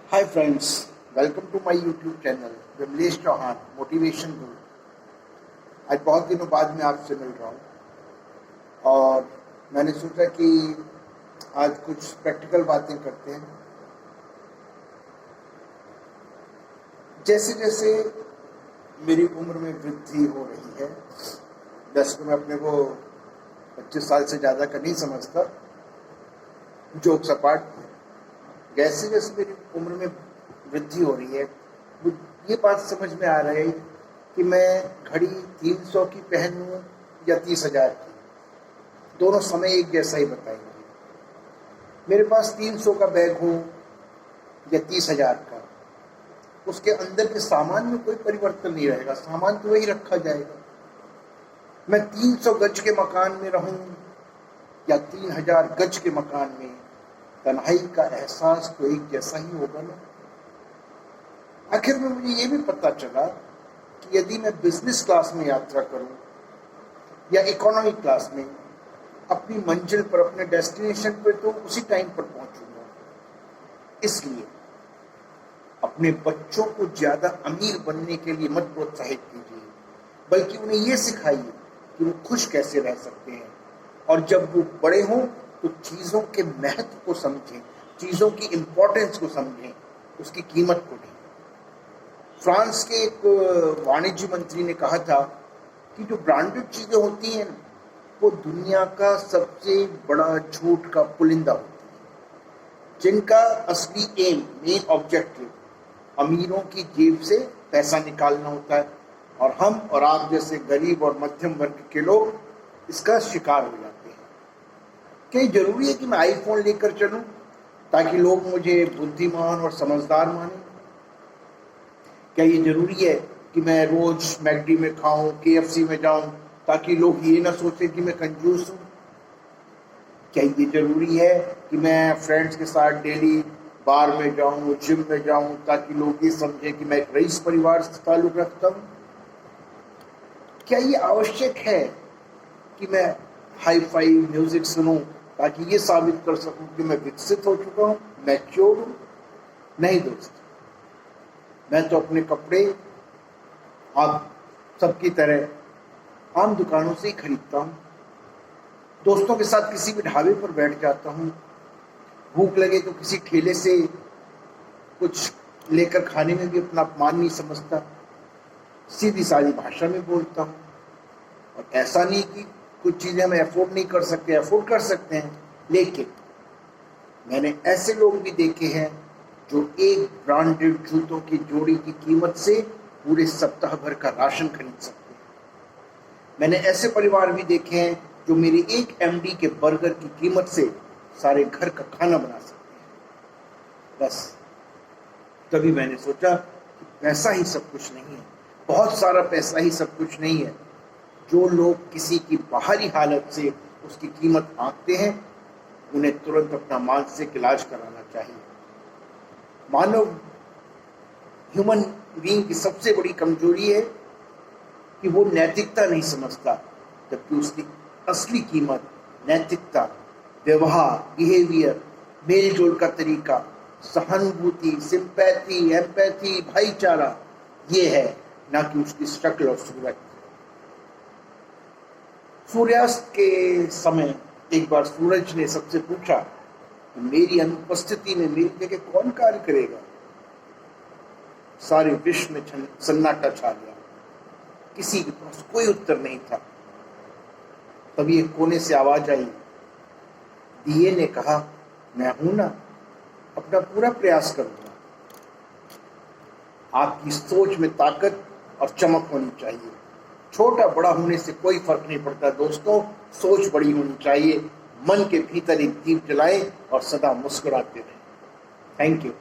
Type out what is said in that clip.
Hi friends, welcome to my YouTube channel Vimlesh Chauhan motivation guru. आज बहुत दिनों बाद मैं आपसे मिल रहा हूँ और मैंने सोचा कि आज कुछ प्रैक्टिकल बातें करते हैं। जैसे जैसे मेरी उम्र में वृद्धि हो रही है, वैसे तो मैं अपने को 25 साल से ज़्यादा का नहीं समझता, जोक्स अपार्ट। जैसे जैसे मेरी उम्र में वृद्धि हो रही है, ये बात समझ में आ रही है कि मैं घड़ी 300 की पहनूं या 30,000 की, दोनों समय एक जैसा ही बताएंगे। मेरे पास 300 का बैग हो या 30,000 का, उसके अंदर के सामान में कोई परिवर्तन नहीं रहेगा, सामान तो वही रखा जाएगा। मैं 300 गज के मकान में रहूं या 3,000 गज के मकान में, तन्हाई का एहसास तो एक जैसा ही होगा ना। आखिर में मुझे ये भी पता चला कि यदि मैं बिजनेस क्लास में यात्रा करूं या इकोनॉमी क्लास में, अपनी मंजिल पर, अपने डेस्टिनेशन पर तो उसी टाइम पर पहुंचूंगा। इसलिए अपने बच्चों को ज्यादा अमीर बनने के लिए मत प्रोत्साहित कीजिए, बल्कि उन्हें ये सिखाइए कि वो खुश कैसे रह सकते हैं। और जब वो बड़े हों तो चीज़ों के महत्व को समझें, चीज़ों की इम्पोर्टेंस को समझें, उसकी कीमत को दें। फ्रांस के एक वाणिज्य मंत्री ने कहा था कि जो ब्रांडेड चीज़ें होती हैं वो दुनिया का सबसे बड़ा झूठ का पुलिंदा होती है, जिनका असली एम, मेन ऑब्जेक्टिव अमीरों की जेब से पैसा निकालना होता है, और हम और आप जैसे गरीब और मध्यम वर्ग के लोग इसका शिकार हो जाते हैं। क्या जरूरी है कि मैं आईफोन लेकर चलूं ताकि लोग मुझे बुद्धिमान और समझदार मानें? क्या ये जरूरी है कि मैं रोज मैकडी में खाऊं, केएफसी में जाऊं ताकि लोग ये ना सोचें कि मैं कंजूस हूं? क्या ये जरूरी है कि मैं फ्रेंड्स के साथ डेली बार में जाऊं, जिम में जाऊं ताकि लोग ये समझें कि मैं एक रईस परिवार से ताल्लुक रखता हूं? क्या ये आवश्यक है कि मैं हाई फाई म्यूजिक सुनूं ताकि ये साबित कर सकूं कि मैं विकसित हो चुका हूं, मैच्योर हूं? नहीं दोस्त, मैं तो अपने कपड़े आप सबकी तरह आम दुकानों से ही खरीदता हूं। दोस्तों के साथ किसी भी ढाबे पर बैठ जाता हूं, भूख लगे तो किसी ठेले से कुछ लेकर खाने में भी अपना अपमान नहीं समझता, सीधी सादी भाषा में बोलता हूं। और ऐसा नहीं कि कुछ चीज़ें हम अफोर्ड नहीं कर सकते, अफोर्ड कर सकते हैं, लेकिन मैंने ऐसे लोग भी देखे हैं जो एक ब्रांडेड जूतों की जोड़ी की कीमत से पूरे सप्ताह भर का राशन खरीद सकते हैं। मैंने ऐसे परिवार भी देखे हैं जो मेरी एक एमडी के बर्गर की कीमत से सारे घर का खाना बना सकते हैं। बस तभी मैंने सोचा कि पैसा ही सब कुछ नहीं है, बहुत सारा पैसा ही सब कुछ नहीं है। जो लोग किसी की बाहरी हालत से उसकी कीमत आंकते हैं, उन्हें तुरंत अपना मानसिक इलाज कराना चाहिए। मानव ह्यूमन बीइंग की सबसे बड़ी कमजोरी है कि वो नैतिकता नहीं समझता, जबकि उसकी असली कीमत नैतिकता, व्यवहार, बिहेवियर, मेल जोल का तरीका, सहानुभूति, सिंपैथी, एम्पैथी, भाईचारा, ये है, ना कि उसकी शक्ल और सूरत। सूर्यास्त के समय एक बार सूरज ने सबसे पूछा कि मेरी अनुपस्थिति में मेरी जगह कौन कार्य करेगा? सारे विश्व में सन्नाटा छा गया, किसी के पास कोई उत्तर नहीं था। तभी एक कोने से आवाज आई, दिए ने कहा, मैं हूं ना, अपना पूरा प्रयास करूंगा। आपकी सोच में ताकत और चमक होनी चाहिए। छोटा बड़ा होने से कोई फर्क नहीं पड़ता दोस्तों, सोच बड़ी होनी चाहिए। मन के भीतर एक दीप जलाएं और सदा मुस्कुराते रहें। Thank you.